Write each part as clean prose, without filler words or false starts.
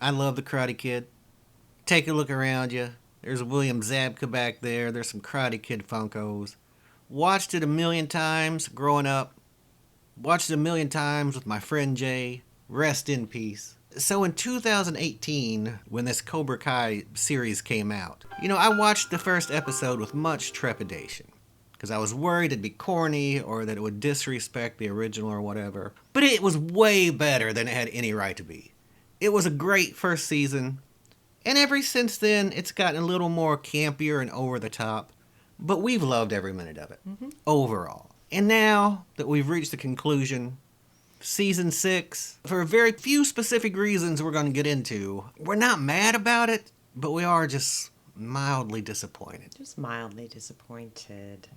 I love the Karate Kid. Take a look around you. There's William Zabka back there. There's some Karate Kid Funkos. Watched it a million times growing up. Watched it a million times with my friend Jay. Rest in peace. So in 2018, when this Cobra Kai series came out, I watched the first episode with much trepidation. Because I was worried it'd be corny or that it would disrespect the original or whatever. But it was way better than it had any right to be. It was a great first season. And ever since then, it's gotten a little more campier and over the top. But we've loved every minute of it, overall. And now that we've reached the conclusion, Season 6, for very few specific reasons we're going to get into, we're not mad about it, but we are just mildly disappointed. Just mildly disappointed.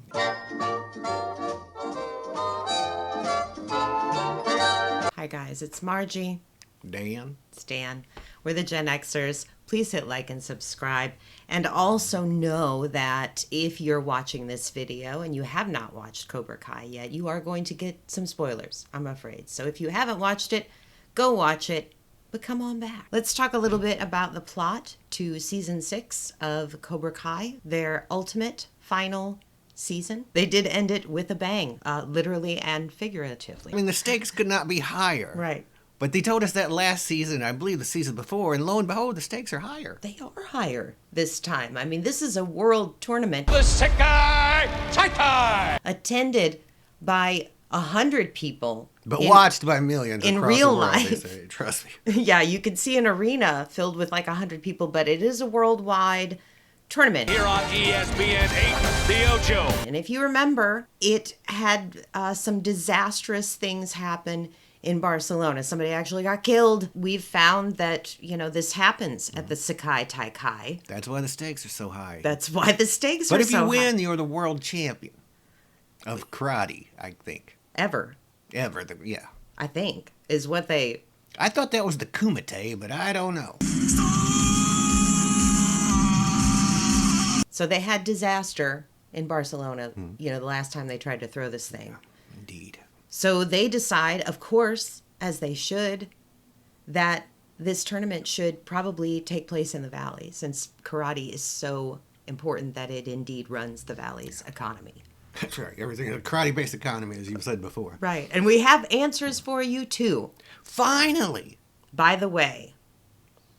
Hi guys, it's Margie. Dan. Stan. We're the Gen-Xers. Please hit like and subscribe. And also know that if you're watching this video and you have not watched Cobra Kai yet, you are going to get some spoilers, I'm afraid. So if you haven't watched it, go watch it, but come on back. Let's talk a little bit about the plot to Season 6 of Cobra Kai, their ultimate final season. They did end it with a bang, literally and figuratively. I mean, the stakes could not be higher. Right. But they told us that last season, I believe the season before, and lo and behold, the stakes are higher. They are higher this time. I mean, this is a world tournament. The Sekai Tai Attended by 100 people. But watched by millions in across real the world, life. they say. Trust me. Yeah, you could see an arena filled with like 100 people, but it is a worldwide tournament. Here on ESPN 8, The Ocho. And if you remember, it had some disastrous things happen in Barcelona. Somebody actually got killed. We've found that, this happens at the Sekai Tai. That's why the stakes are so high. That's why the stakes are so high. But if you win, you're the world champion of karate, I think. Ever, Yeah. I think, is what they... I thought that was the Kumite, but I don't know. So they had disaster in Barcelona, the last time they tried to throw this thing. Indeed. So they decide, of course, as they should, that this tournament should probably take place in the Valley, since karate is so important that it indeed runs the Valley's economy. That's right. Everything a karate-based economy, as you've said before. Right. And we have answers for you, too. Finally! By the way,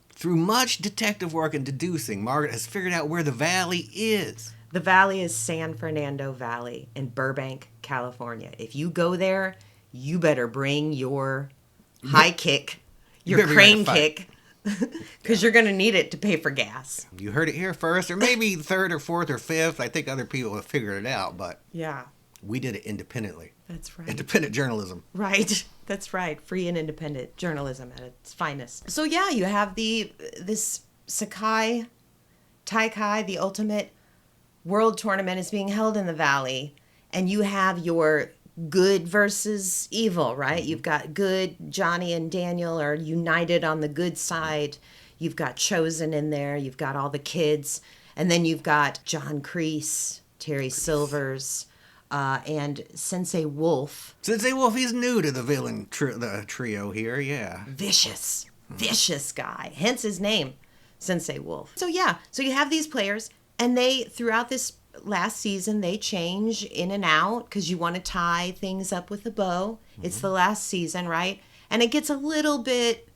Through much detective work and deducing, Margaret has figured out where the Valley is. the Valley is San Fernando Valley in Burbank, California. If you go there, you better bring your high kick, your crane kick, because you're going to need it to pay for gas. You heard it here first, or maybe third or fourth or fifth. I think other people have figured it out, but Yeah, we did it independently. that's right. Independent journalism. Right. That's right. Free and independent journalism at its finest. So yeah, you have this Sekai Tai, the ultimate world tournament, is being held in the Valley, and you have your good versus evil, right? You've got good. Johnny and Daniel are united on the good side. You've got Chosen in there. You've got all the kids, and then you've got John Kreese, Terry Silvers, and Sensei Wolf. Sensei Wolf, he's new to the villain the trio here, yeah. Vicious guy, hence his name, Sensei Wolf. So yeah, so you have these players, and they, throughout this last season, they change in and out because you want to tie things up with a bow. It's the last season, right? And it gets a little bit,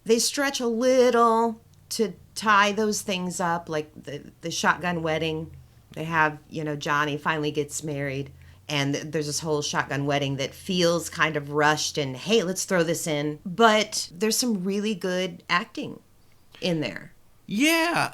they stretch a little to tie those things up, like the shotgun wedding. They have, Johnny finally gets married, and there's this whole shotgun wedding that feels kind of rushed and, hey, let's throw this in. But there's some really good acting in there. Yeah,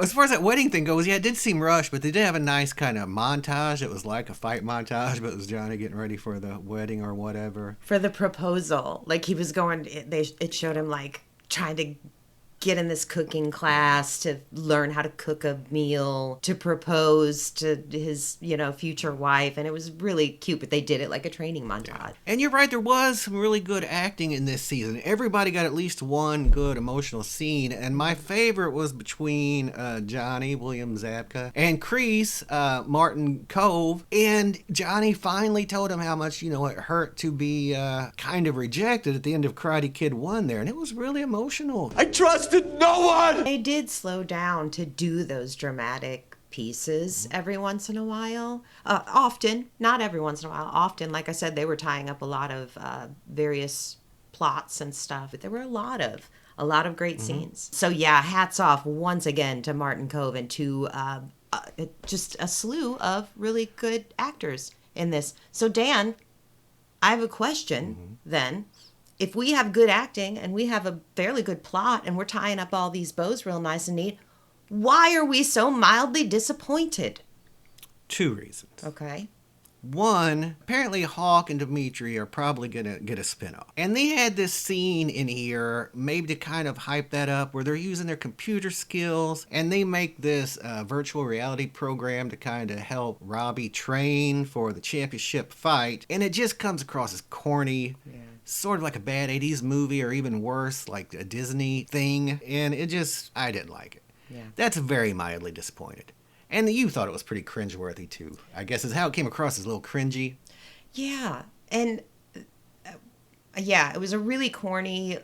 as far as that wedding thing goes, yeah, it did seem rushed, but they did have a nice kind of montage. It was like a fight montage, but it was Johnny getting ready for the wedding or whatever. For the proposal, like he was going, it showed him like trying to get in this cooking class to learn how to cook a meal, to propose to his, future wife. And it was really cute, but they did it like a training montage. And you're right, there was some really good acting in this season. Everybody got at least one good emotional scene. And my favorite was between Johnny, William Zabka, and Kreese, Martin Cove. And Johnny finally told him how much, it hurt to be kind of rejected at the end of Karate Kid 1 there. And it was really emotional. I trusted no one! They did slow down to do those dramatic pieces every once in a while. Often, not every once in a while. Often, like I said, they were tying up a lot of various plots and stuff. But there were a lot of great scenes. So yeah, hats off once again to Martin Cove and to just a slew of really good actors in this. So Dan, I have a question then. If we have good acting and we have a fairly good plot and we're tying up all these bows real nice and neat, why are we so mildly disappointed? 2 reasons. Okay. One, apparently Hawk and Dimitri are probably going to get a spinoff. And they had this scene in here, maybe to kind of hype that up, where they're using their computer skills and they make this virtual reality program to kind of help Robbie train for the championship fight. And it just comes across as corny. Yeah. Sort of like a bad 80s movie, or even worse, like a Disney thing. And I didn't like it. Yeah. That's very mildly disappointed. And you thought it was pretty cringeworthy, too. I guess is how it came across, as a little cringy. Yeah. And, it was a really corny,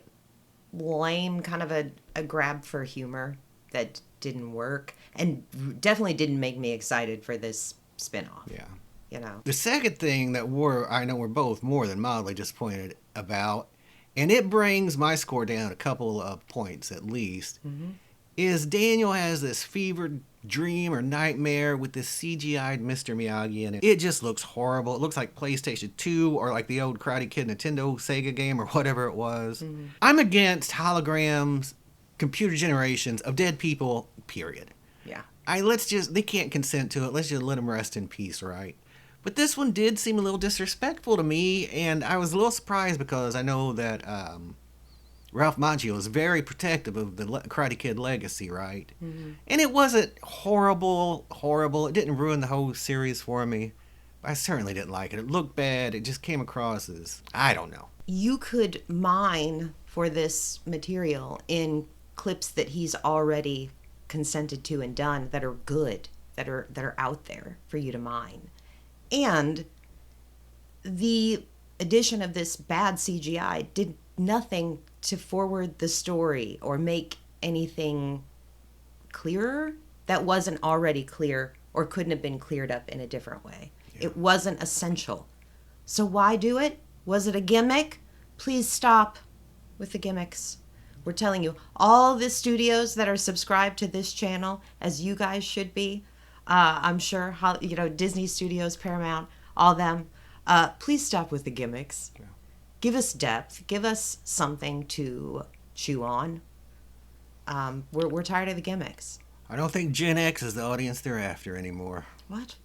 lame kind of a grab for humor that didn't work. And definitely didn't make me excited for this spinoff. Yeah. The second thing that I know we're both more than mildly disappointed about, and it brings my score down a couple of points at least, is Daniel has this fevered dream or nightmare with this CGI'd Mr. Miyagi in it. It just looks horrible. It looks like PlayStation 2 or like the old Karate Kid Nintendo Sega game or whatever it was. I'm against holograms, computer generations of dead people, period. Yeah. They can't consent to it. Let's just let them rest in peace, right? But this one did seem a little disrespectful to me, and I was a little surprised because I know that Ralph Macchio is very protective of the Karate Kid legacy, right? And it wasn't horrible. It didn't ruin the whole series for me. I certainly didn't like it. It looked bad. It just came across as, I don't know. You could mine for this material in clips that he's already consented to and done that are good, that are out there for you to mine. And the addition of this bad CGI did nothing to forward the story or make anything clearer that wasn't already clear or couldn't have been cleared up in a different way. Yeah. It wasn't essential. So why do it? Was it a gimmick? Please stop with the gimmicks. We're telling you, all the studios that are subscribed to this channel, as you guys should be, I'm sure, Disney Studios, Paramount, all them. Please stop with the gimmicks. Yeah. Give us depth. Give us something to chew on. We're tired of the gimmicks. I don't think Gen X is the audience they're after anymore. What?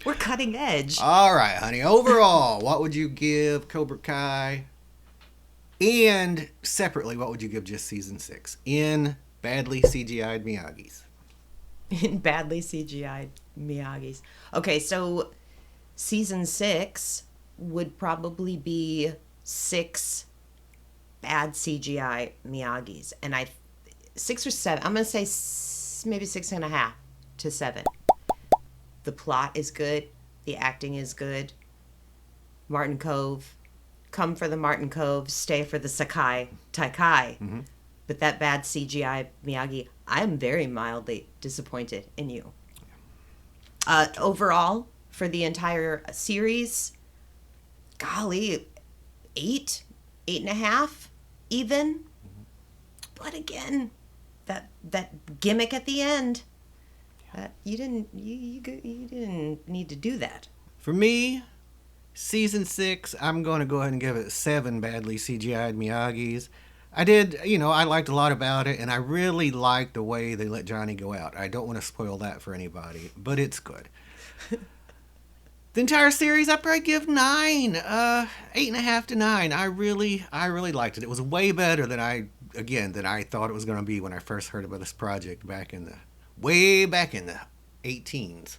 We're cutting edge. All right, honey. Overall, what would you give Cobra Kai? And separately, what would you give just season 6 in badly CGI'd Miyagi's? In badly CGI'd Miyagi's. Okay, so season 6 would probably be 6 bad CGI Miyagi's. And 6 or 7, I'm going to say maybe 6.5 to 7. The plot is good. The acting is good. Martin Cove. Come for the Martin Cove. Stay for the Sakai Taikai. Mm-hmm. But that bad CGI Miyagi, I am very mildly disappointed in you. Overall, for the entire series, golly, 8.5 even. Mm-hmm. But again, that gimmick at the end, you didn't need to do that. For me, season 6, I'm going to go ahead and give it 7 badly CGI'd Miyagi's. I liked a lot about it, and I really liked the way they let Johnny go out. I don't want to spoil that for anybody, but it's good. The entire series, I'd probably give 9, 8.5 to 9. I really liked it. It was way better than I again, than I thought it was going to be when I first heard about this project way back in the 18s.